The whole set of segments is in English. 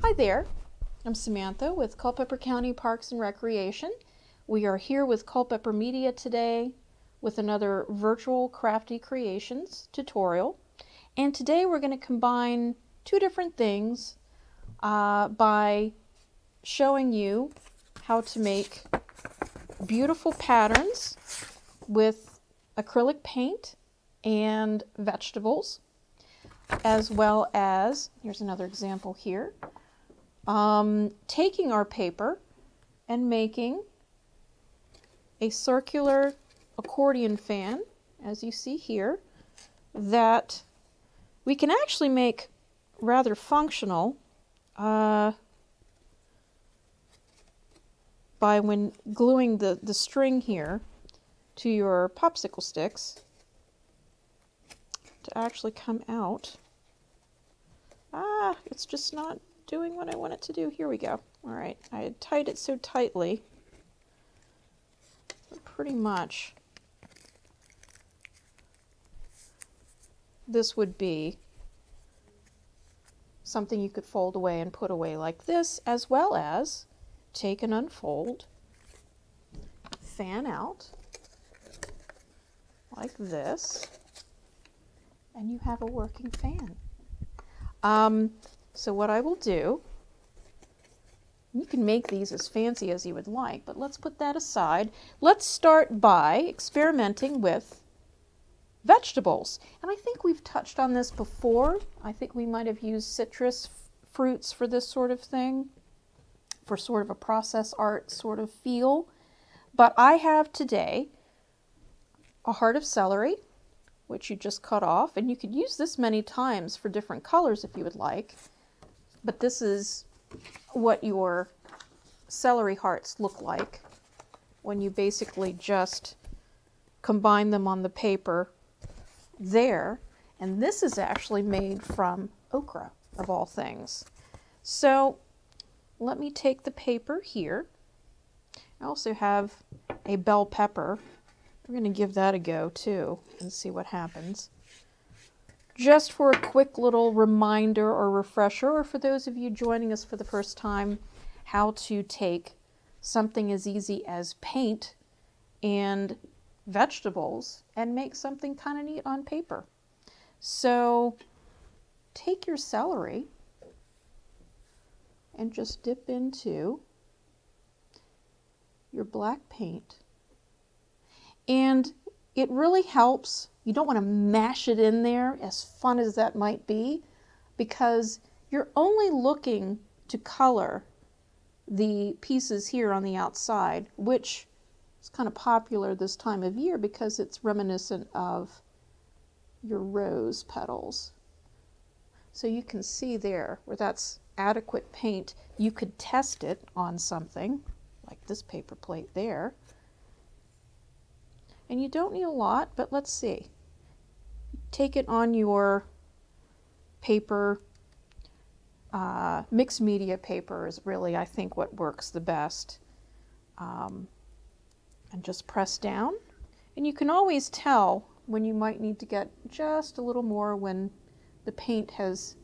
Hi there, I'm Samantha with Culpeper County Parks and Recreation. We are here with Culpeper Media today with another virtual Crafty Creations tutorial. And today we're going to combine two different things by showing you how to make beautiful patterns with acrylic paint and vegetables, as well as, here's another example here, taking our paper and making a circular accordion fan, as you see here, that we can actually make rather functional by when gluing the string here to your popsicle sticks to actually come out. It's just not doing what I want it to do. Here we go. All right, I had tied it so tightly, but pretty much this would be something you could fold away and put away like this, as well as take and unfold, fan out like this, and you have a working fan. So what I will do, you can make these as fancy as you would like, but let's put that aside. Let's start by experimenting with vegetables. And I think we've touched on this before. I think we might have used citrus fruits for this sort of thing, for sort of a process art sort of feel. But I have today a heart of celery, which you just cut off, and you could use this many times for different colors if you would like. But this is what your celery hearts look like when you basically just combine them on the paper there. And this is actually made from okra, of all things. So let me take the paper here. I also have a bell pepper. We're going to give that a go too and see what happens. Just for a quick little reminder or refresher, or for those of you joining us for the first time, how to take something as easy as paint and vegetables and make something kind of neat on paper. So take your celery and just dip into your black paint. And it really helps. You don't want to mash it in there, as fun as that might be, because you're only looking to color the pieces here on the outside, which is kind of popular this time of year because it's reminiscent of your rose petals. So you can see there where that's adequate paint. You could test it on something like this paper plate there. And you don't need a lot, but let's see. Take it on your paper. Mixed media paper is really, I think, what works the best. And just press down. And you can always tell when you might need to get just a little more when the paint has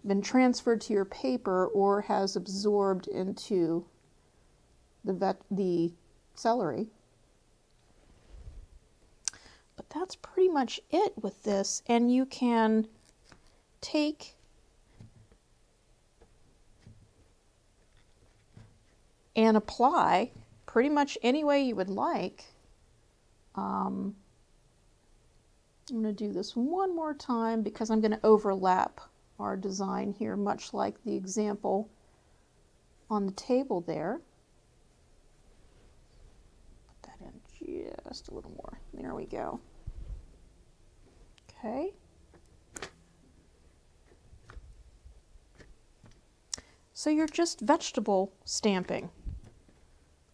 been transferred to your paper or has absorbed into the celery. But that's pretty much it with this, and you can take and apply pretty much any way you would like. I'm going to do this one more time because I'm going to overlap our design here, much like the example on the table there. just a little more. There we go. Okay. So you're just vegetable stamping.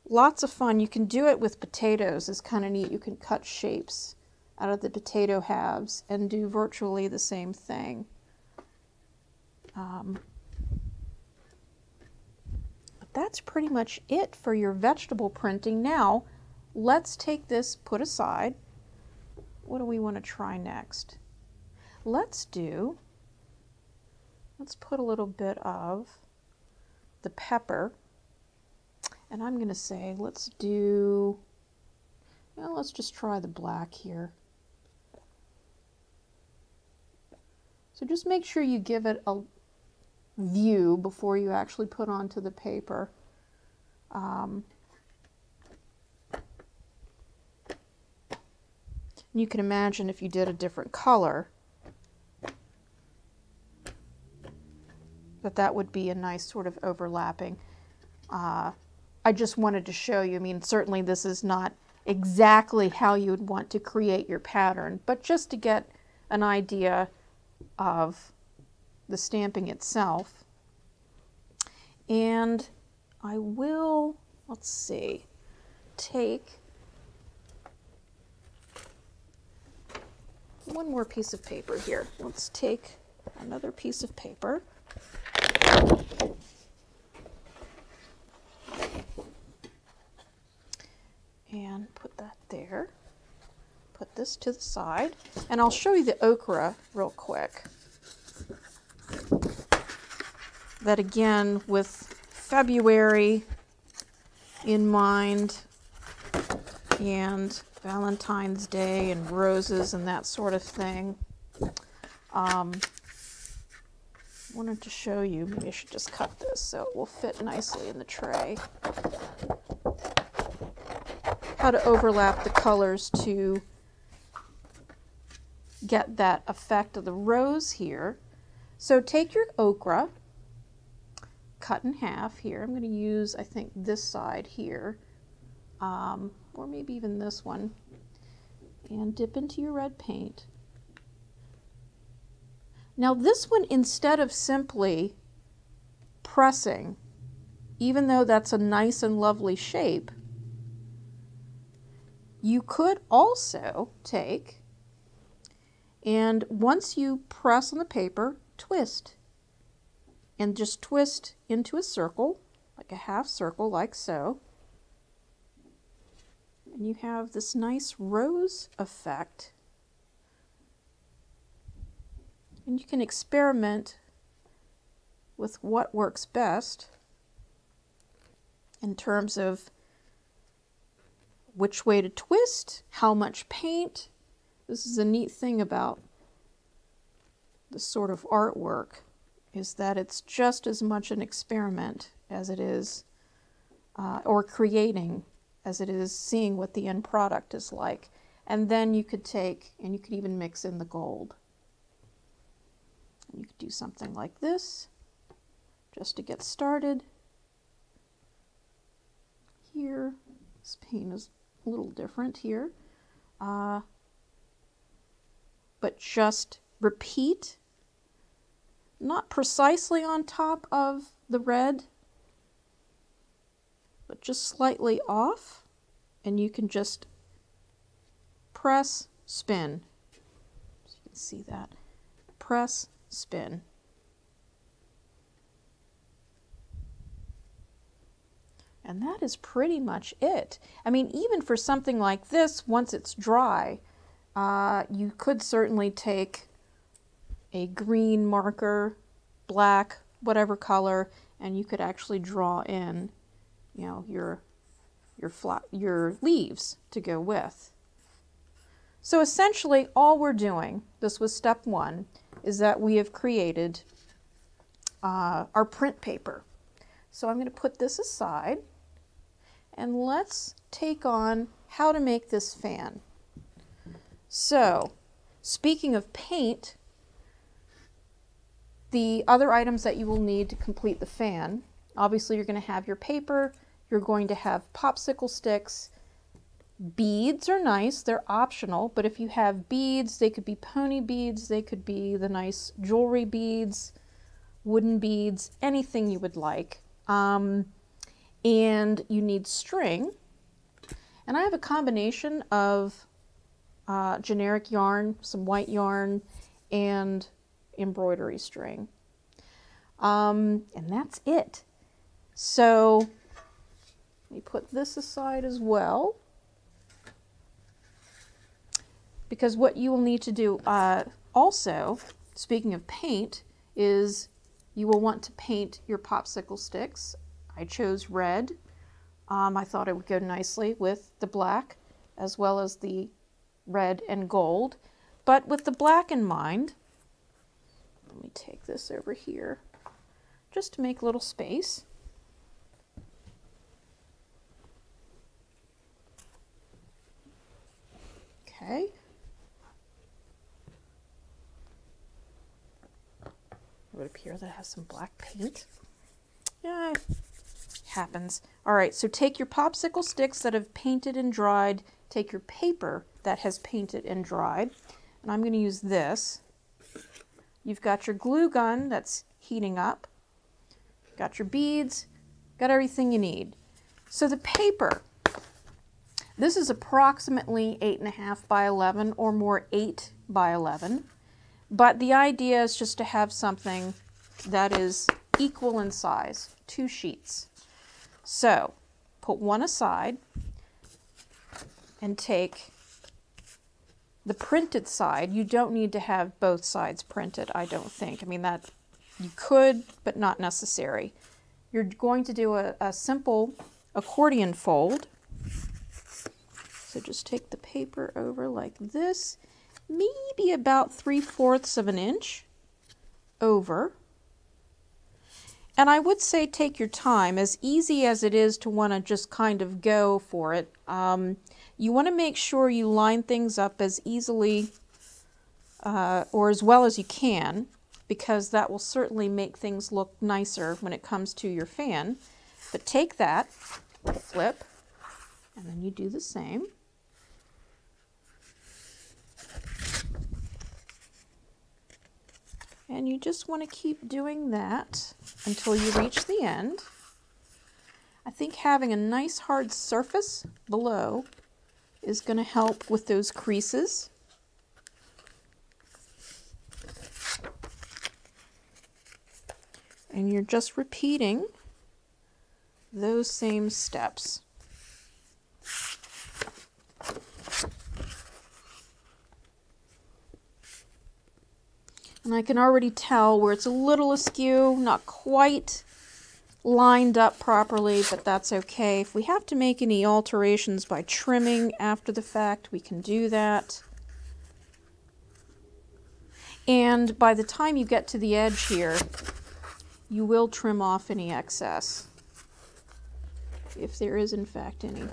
Lots of fun. You can do it with potatoes. It's kind of neat. You can cut shapes out of the potato halves and do virtually the same thing. But that's pretty much it for your vegetable printing. Now, let's take this put aside. What do we want to try next? Let's put a little bit of the pepper. And I'm going to say, let's just try the black here. So just make sure you give it a view before you actually put onto the paper. You can imagine if you did a different color, that would be a nice sort of overlapping. I just wanted to show you, I mean, certainly this is not exactly how you would want to create your pattern, but just to get an idea of the stamping itself. And I will, let's see, take one more piece of paper here. Let's take another piece of paper. And put that there. Put this to the side. And I'll show you the okra real quick. That again, with February in mind and Valentine's Day and roses and that sort of thing. Wanted to show you, maybe I should just cut this so it will fit nicely in the tray. How to overlap the colors to get that effect of the rose here. So take your okra, cut in half here. I'm going to use, I think, this side here, or maybe even this one, and dip into your red paint. Now this one, instead of simply pressing, even though that's a nice and lovely shape, you could also take, and once you press on the paper, twist. And just twist into a circle, like a half circle, like so. And you have this nice rose effect. And you can experiment with what works best in terms of which way to twist, how much paint. This is a neat thing about this sort of artwork, is that it's just as much an experiment as it is, or creating, as it is seeing what the end product is like. And then you could take, and you could even mix in the gold. And you could do something like this, just to get started. Here, this paint is a little different here, but just repeat, not precisely on top of the red, but just slightly off, and you can just press, spin. So you can see that. Press, spin. And that is pretty much it. I mean, even for something like this, once it's dry, you could certainly take a green marker, black, whatever color, and you could actually draw in, you know, your leaves to go with. So essentially, all we're doing, this was step one, is that we have created our print paper. So I'm going to put this aside. And let's take on how to make this fan. So, speaking of paint, the other items that you will need to complete the fan, obviously you're going to have your paper, you're going to have popsicle sticks, Beads are nice, they're optional, but if you have beads, they could be pony beads, they could be the nice jewelry beads, wooden beads, anything you would like. And you need string. And I have a combination of generic yarn, some white yarn, and embroidery string. And that's it. So let me put this aside as well, because what you will need to do also, speaking of paint, is you will want to paint your popsicle sticks. I chose red. I thought it would go nicely with the black as well as the red and gold. But with the black in mind, let me take this over here just to make a little space. Okay. It would appear that it has some black paint. Yeah, happens. All right, so take your popsicle sticks that have painted and dried, take your paper that has painted and dried, and I'm going to use this. You've got your glue gun that's heating up, got your beads, got everything you need. So the paper, this is approximately 8.5 by 11 or more 8 by 11, but the idea is just to have something that is equal in size, 2 sheets. So put one aside and take the printed side. You don't need to have both sides printed, I don't think. I mean, that you could, but not necessary. You're going to do a simple accordion fold. So just take the paper over like this, maybe about 3/4 of an inch over. And I would say take your time, as easy as it is to want to just kind of go for it. You want to make sure you line things up as easily or as well as you can, because that will certainly make things look nicer when it comes to your fan. But take that, flip, and then you do the same. And you just want to keep doing that until you reach the end. I think having a nice hard surface below is going to help with those creases. And you're just repeating those same steps. And I can already tell where it's a little askew, not quite lined up properly, but that's okay. If we have to make any alterations by trimming after the fact, we can do that. And by the time you get to the edge here, you will trim off any excess, if there is in fact any.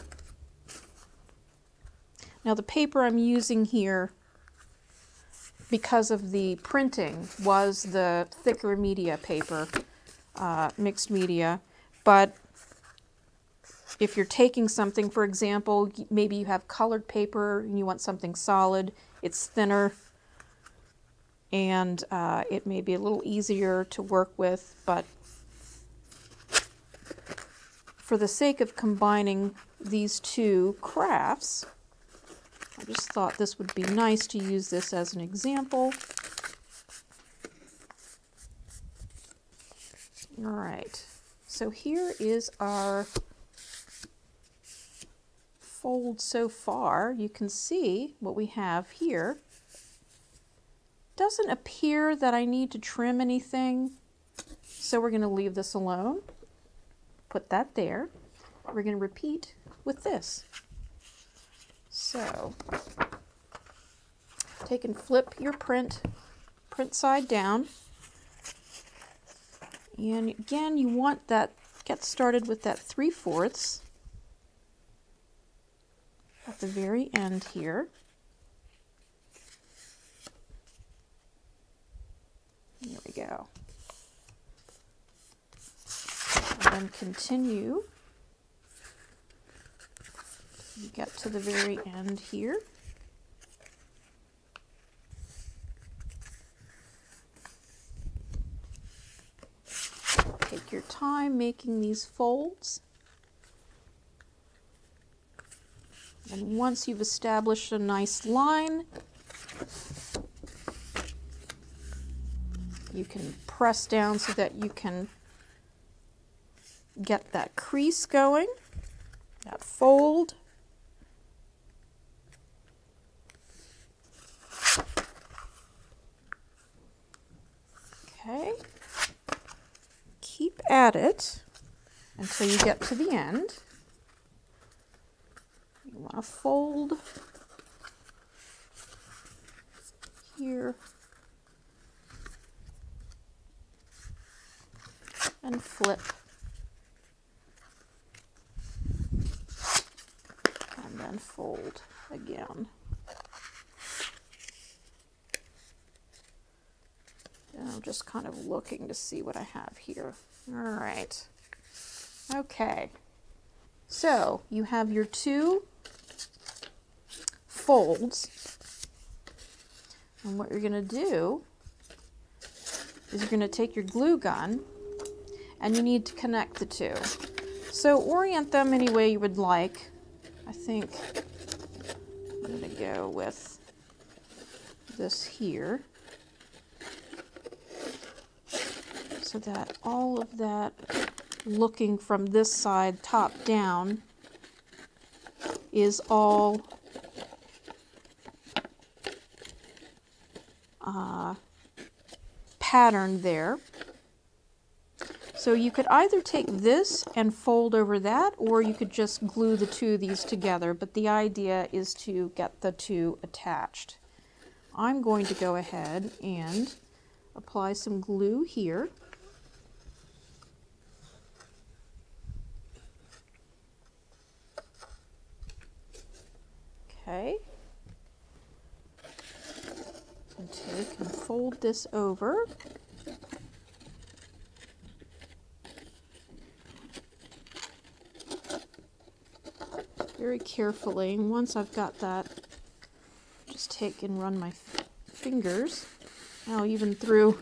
Now the paper I'm using here, because of the printing, was the thicker media paper, mixed media. But if you're taking something, for example, maybe you have colored paper and you want something solid, it's thinner, and it may be a little easier to work with, but for the sake of combining these two crafts, I just thought this would be nice to use this as an example. All right, so here is our fold so far. You can see what we have here. Doesn't appear that I need to trim anything, so we're going to leave this alone. Put that there. We're going to repeat with this. So take and flip your print side down. And again, you want that, get started with that 3/4 at the very end here. There we go. And then continue You get to the very end here. Take your time making these folds. And once you've established a nice line, you can press down so that you can get that crease going, that fold. Okay. Keep at it until you get to the end. You want to fold here and flip and then fold again. And I'm just kind of looking to see what I have here. All right. Okay. So you have your two folds. And what you're going to do is you're going to take your glue gun and you need to connect the two. So orient them any way you would like. I think I'm going to go with this here, so that all of that looking from this side top down is all patterned there. So you could either take this and fold over that, or you could just glue the two of these together, but the idea is to get the two attached. I'm going to go ahead and apply some glue here. Okay. And take and fold this over. Very carefully, and once I've got that, just take and run my fingers. Now even through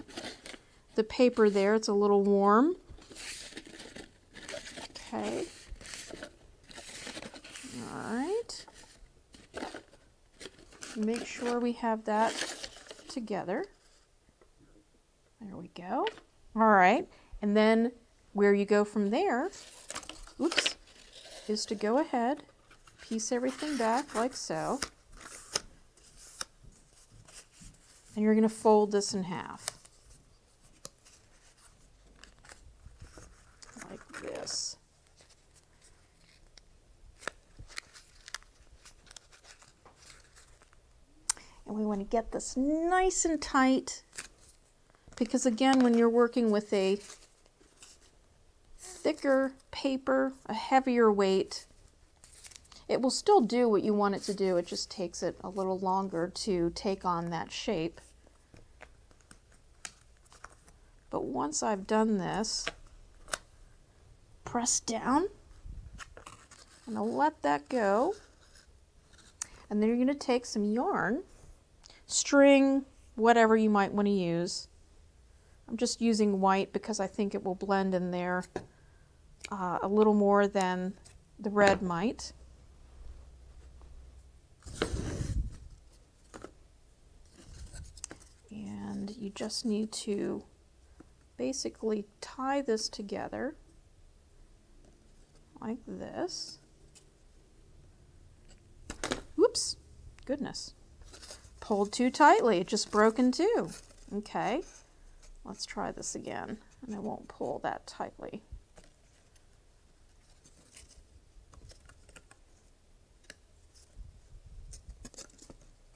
the paper there, it's a little warm. Okay. All right. Make sure we have that together. There we go. All right. And then where you go from there, oops, is to go ahead, piece everything back like so. And you're going to fold this in half. Like this. And we want to get this nice and tight, because again, when you're working with a thicker paper, a heavier weight, it will still do what you want it to do. It just takes it a little longer to take on that shape. But once I've done this, press down, and I'll let that go. And then you're going to take some yarn, string, whatever you might want to use. I'm just using white because I think it will blend in there a little more than the red might. And you just need to basically tie this together like this. Whoops, goodness. Pulled too tightly, it just broke in two. Okay, let's try this again, and I won't pull that tightly.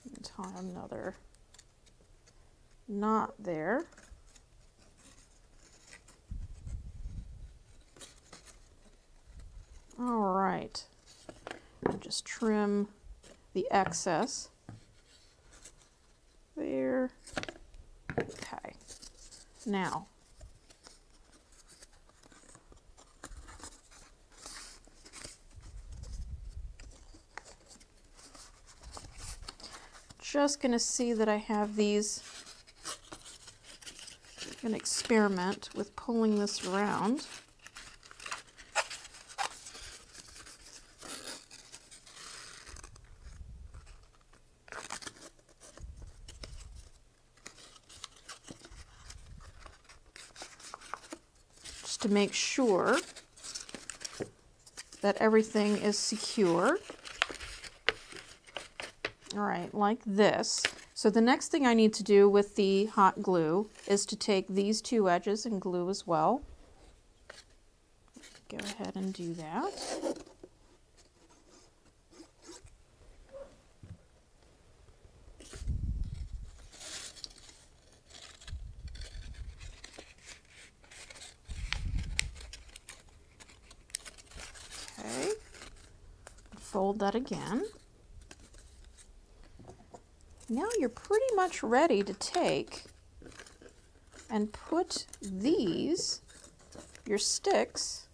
And tie another knot there. All right, and just trim the excess there. Okay, now just going to see that I have these. I'm going to experiment with pulling this around. Just to make sure that everything is secure. All right, like this. So the next thing I need to do with the hot glue is to take these two edges and glue as well. Go ahead and do that. Okay, fold that again. Now you're pretty much ready to take and put these, your sticks,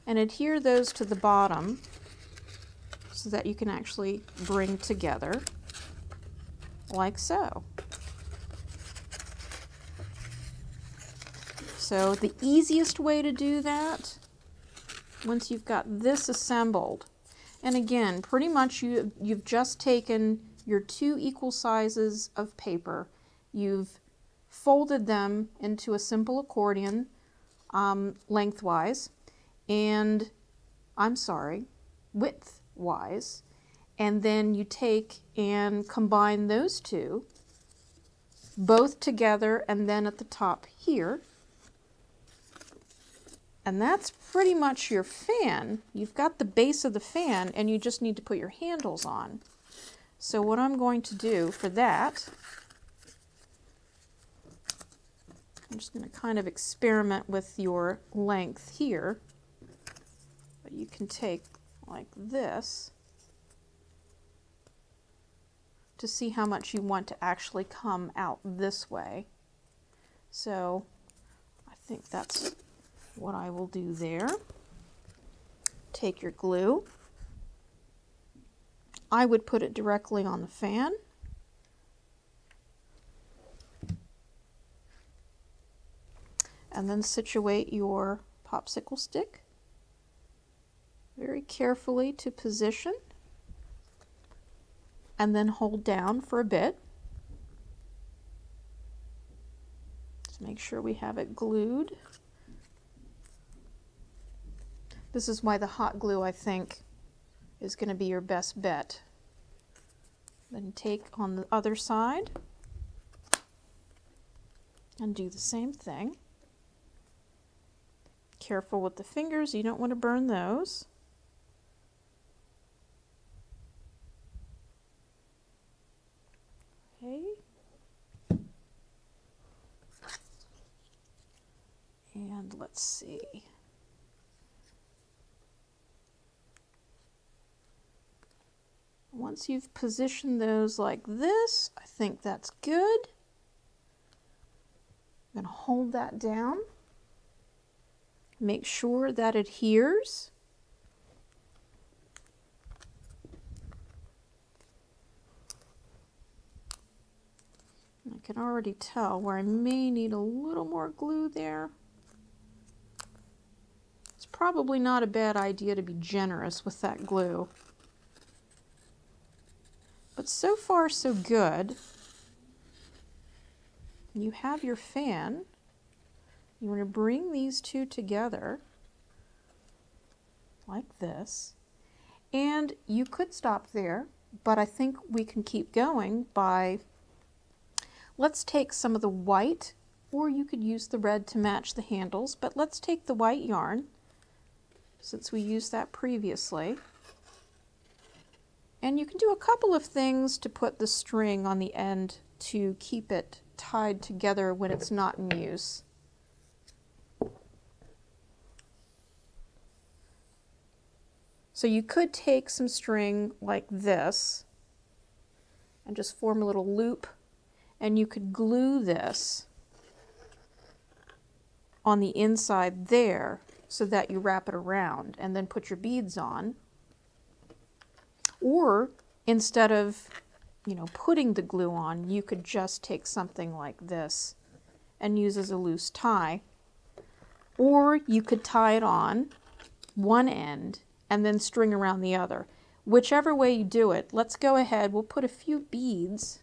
and adhere those to the bottom so that you can actually bring together like so. So the easiest way to do that, once you've got this assembled, and again, pretty much you've just taken your two equal sizes of paper, you've folded them into a simple accordion lengthwise, and widthwise, and then you take and combine those two both together and then at the top here. And that's pretty much your fan. You've got the base of the fan and you just need to put your handles on. So what I'm going to do for that, I'm just going to kind of experiment with your length here. But you can take like this to see how much you want to actually come out this way. So I think that's what I will do there. Take your glue. I would put it directly on the fan. And then situate your popsicle stick very carefully to position. And then hold down for a bit. Just make sure we have it glued. This is why the hot glue, I think, is going to be your best bet. Then take on the other side and do the same thing. Careful with the fingers, you don't want to burn those. Okay. And let's see. Once you've positioned those like this, I think that's good. I'm going to hold that down. Make sure that it adheres. I can already tell where I may need a little more glue there. It's probably not a bad idea to be generous with that glue. But so far, so good. You have your fan. You want to bring these two together like this. And you could stop there, but I think we can keep going by, let's take some of the white, or you could use the red to match the handles, but let's take the white yarn, since we used that previously. And you can do a couple of things to put the string on the end to keep it tied together when it's not in use. So you could take some string like this and just form a little loop, and you could glue this on the inside there so that you wrap it around and then put your beads on. Or instead of, putting the glue on, you could just take something like this and use as a loose tie. Or you could tie it on one end and then string around the other. Whichever way you do it, let's go ahead. We'll put a few beads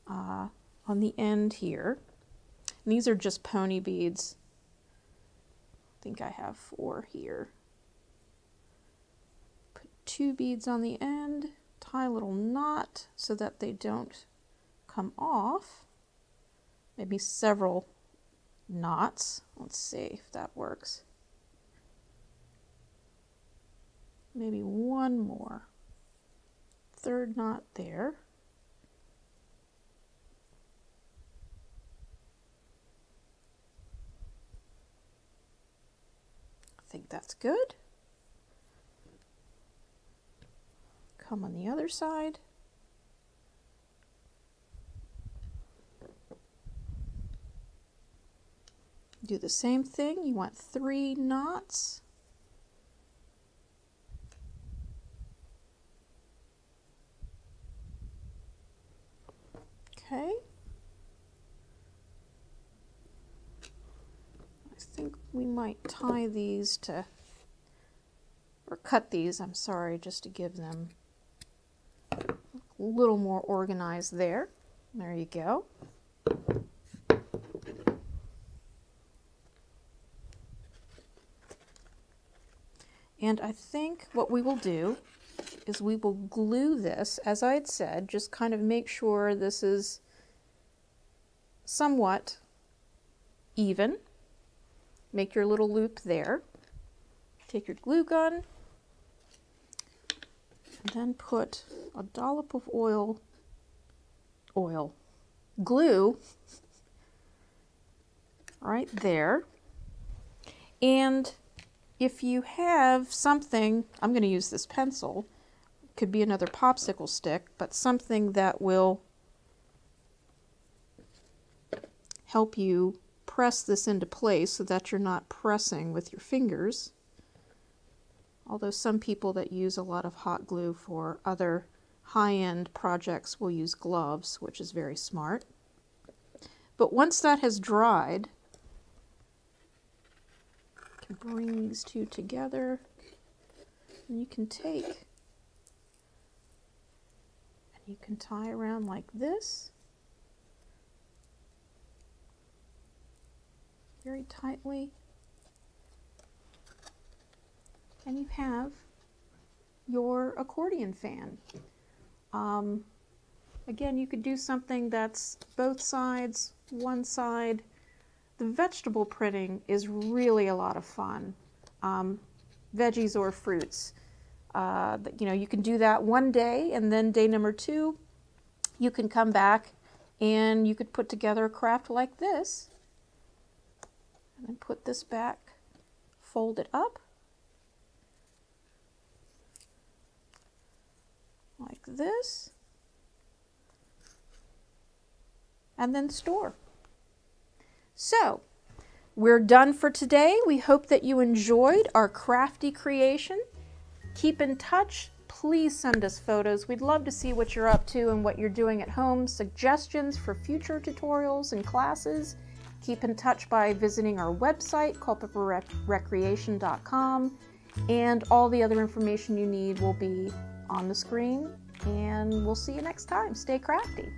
on the end here. And these are just pony beads. I think I have 4 here. Put 2 beads on the end, tie a little knot so that they don't come off. Maybe several knots. Let's see if that works. Maybe one more. 3rd knot there. I think that's good. Come on the other side. Do the same thing. You want 3 knots. Okay. I think we might tie these to, or cut these, I'm sorry, just to give them a little more organized there. There you go. And I think what we will do is we will glue this, as I had said, just kind of make sure this is somewhat even. Make your little loop there. Take your glue gun and then put a dollop of glue right there. And if you have something, I'm going to use this pencil, could be another popsicle stick, but something that will help you press this into place so that you're not pressing with your fingers. Although some people that use a lot of hot glue for other high-end projects will use gloves, which is very smart. But once that has dried, you can bring these two together, and you can take and you can tie around like this, very tightly, and you have your accordion fan. Again, you could do something that's both sides, one side. The vegetable printing is really a lot of fun. Veggies or fruits. You can do that one day, and then day number 2, you can come back and you could put together a craft like this. And then put this back, fold it up like this, and then store. So, we're done for today. We hope that you enjoyed our crafty creation. Keep in touch. Please send us photos. We'd love to see what you're up to and what you're doing at home. Suggestions for future tutorials and classes. Keep in touch by visiting our website, culpeperrecreation.com, and all the other information you need will be on the screen. And we'll see you next time. Stay crafty.